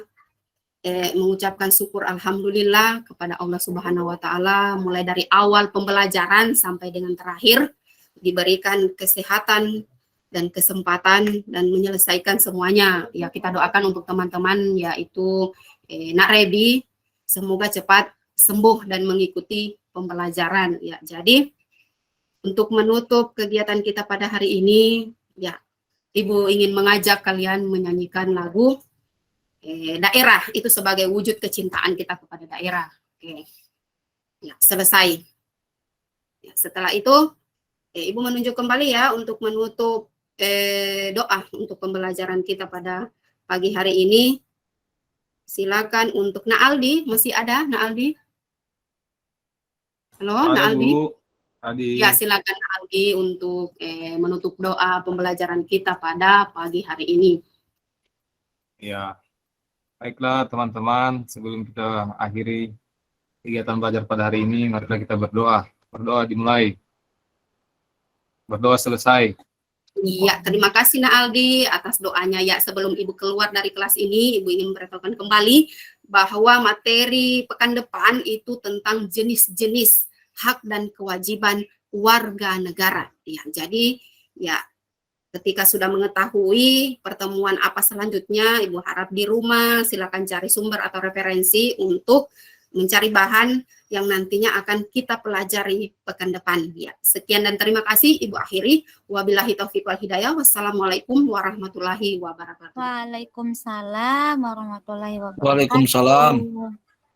A: mengucapkan syukur alhamdulillah kepada Allah Subhanahu wa taala mulai dari awal pembelajaran sampai dengan terakhir diberikan kesehatan dan kesempatan dan menyelesaikan semuanya. Ya, kita doakan untuk teman-teman yaitu Nak Rebi semoga cepat sembuh dan mengikuti pembelajaran. Ya, jadi untuk menutup kegiatan kita pada hari ini, ya, Ibu ingin mengajak kalian menyanyikan lagu daerah itu sebagai wujud kecintaan kita kepada daerah. Oke. Ya, selesai. Ya, setelah itu Ibu menunjuk kembali ya untuk menutup doa untuk pembelajaran kita pada pagi hari ini. Silakan untuk Naaldi, masih ada Naaldi? Halo, Naaldi. Ya, silakan Naaldi untuk menutup doa pembelajaran kita pada pagi hari ini.
H: Ya, baiklah teman-teman, sebelum kita akhiri kegiatan belajar pada hari ini, marilah kita berdoa. Berdoa dimulai. Berdoa selesai.
A: Iya, terima kasih Naaldi atas doanya. Ya, sebelum Ibu keluar dari kelas ini, Ibu ingin memberitahukan kembali bahwa materi pekan depan itu tentang jenis-jenis hak dan kewajiban warga negara. Ya, jadi ya ketika sudah mengetahui pertemuan apa selanjutnya, Ibu harap di rumah silakan cari sumber atau referensi untuk mencari bahan yang nantinya akan kita pelajari pekan depan. Ya, sekian dan terima kasih Ibu akhiri. Wabillahi taufiq wal hidayah. Wassalamualaikum warahmatullahi wabarakatuh.
C: Waalaikumsalam warahmatullahi wabarakatuh.
B: Waalaikumsalam.